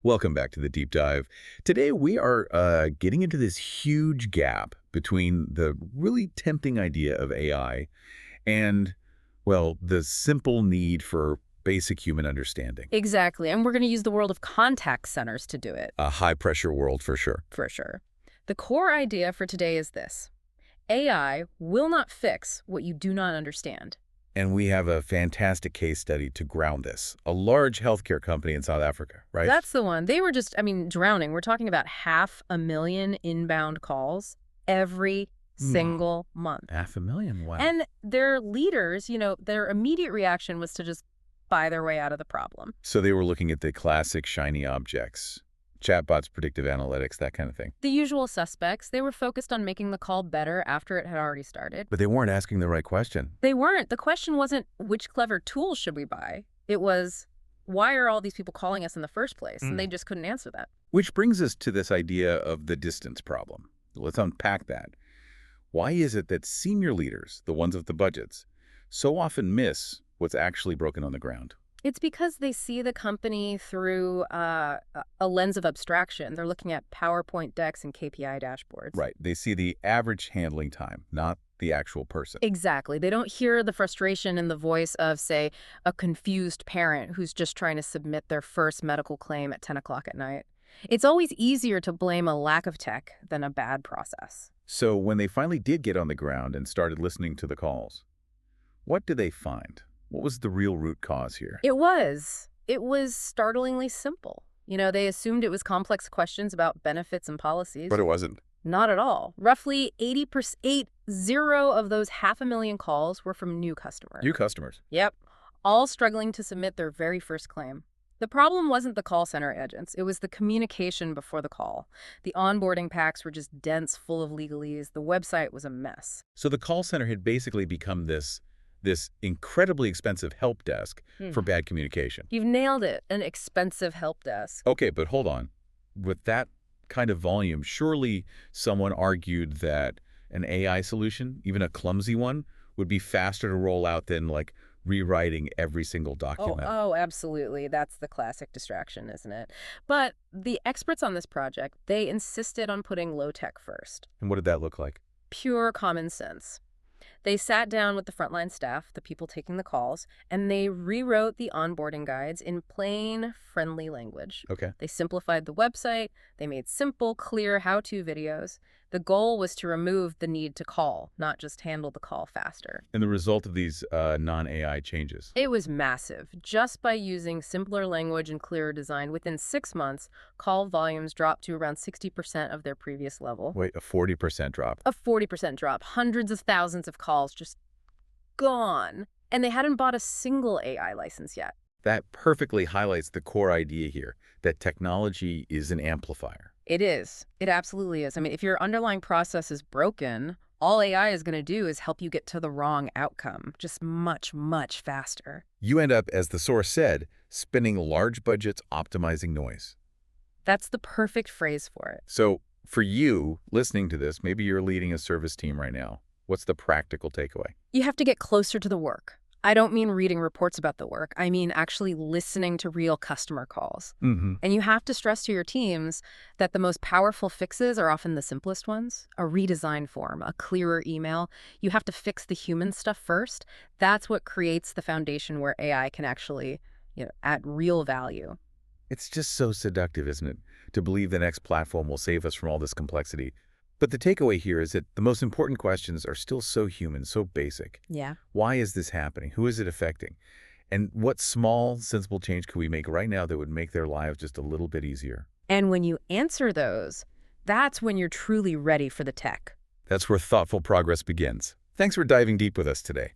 Welcome back to the deep dive. Today we are getting into this huge gap between the really tempting idea of AI and, well, the simple need for basic human understanding. Exactly, and we're going to use the world of contact centers to do it, A high-pressure world for sure. for sure. The core idea for today is this. AI will not fix what you do not understand. And we have a fantastic case study to ground this. A large healthcare company in South Africa, right? That's the one. They were just, drowning. We're talking about 500,000 inbound calls every single month. 500,000, wow. And their leaders, their immediate reaction was to just buy their way out of the problem. So they were looking at the classic shiny objects, chatbots, predictive analytics, that kind of thing. The usual suspects, they were focused on making the call better after it had already started. But they weren't asking the right question. They weren't. The question wasn't, which clever tools should we buy? It was, why are all these people calling us in the first place? And they just couldn't answer that. Which brings us to this idea of the distance problem. Let's unpack that. Why is it that senior leaders, the ones with the budgets, so often miss what's actually broken on the ground? It's because they see the company through a lens of abstraction. They're looking at PowerPoint decks and KPI dashboards. Right. They see the average handling time, not the actual person. Exactly. They don't hear the frustration in the voice of, say, a confused parent who's just trying to submit their first medical claim at 10 o'clock at night. It's always easier to blame a lack of tech than a bad process. So when they finally did get on the ground and started listening to the calls, what did they find? What was the real root cause here? It was startlingly simple. They assumed it was complex questions about benefits and policies. But it wasn't. Not at all. Roughly 80% of those 500,000 calls were from new customers. New customers. Yep. All struggling to submit their very first claim. The problem wasn't the call center agents. It was the communication before the call. The onboarding packs were just dense, full of legalese. The website was a mess. So the call center had basically become this incredibly expensive help desk for bad communication. You've nailed it. An expensive help desk. Okay, but hold on. With that kind of volume, surely someone argued that an AI solution, even a clumsy one, would be faster to roll out than, like, rewriting every single document. Oh, absolutely. That's the classic distraction, isn't it? But the experts on this project, they insisted on putting low tech first. And what did that look like? Pure common sense. They sat down with the frontline staff, the people taking the calls, and they rewrote the onboarding guides in plain, friendly language. Okay. They simplified the website. They made simple, clear how-to videos. The goal was to remove the need to call, not just handle the call faster. And the result of these non-AI changes? It was massive. Just by using simpler language and clearer design, within 6 months, call volumes dropped to around 60% of their previous level. Wait, a 40% drop? A 40% drop. Hundreds of thousands of calls just gone. And they hadn't bought a single AI license yet. That perfectly highlights the core idea here, that technology is an amplifier. It is. It absolutely is. If your underlying process is broken, all AI is going to do is help you get to the wrong outcome, just much, much faster. You end up, as the source said, spending large budgets optimizing noise. That's the perfect phrase for it. So for you listening to this, maybe you're leading a service team right now. What's the practical takeaway? You have to get closer to the work. I don't mean reading reports about the work. I mean actually listening to real customer calls. And you have to stress to your teams that the most powerful fixes are often the simplest ones. A redesigned form, a clearer email. You have to fix the human stuff first. That's what creates the foundation where AI can actually, add real value. It's just so seductive, isn't it, to believe the next platform will save us from all this complexity. But the takeaway here is that the most important questions are still so human, so basic. Yeah. Why is this happening? Who is it affecting? And what small, sensible change could we make right now that would make their lives just a little bit easier? And when you answer those, that's when you're truly ready for the tech. That's where thoughtful progress begins. Thanks for diving deep with us today.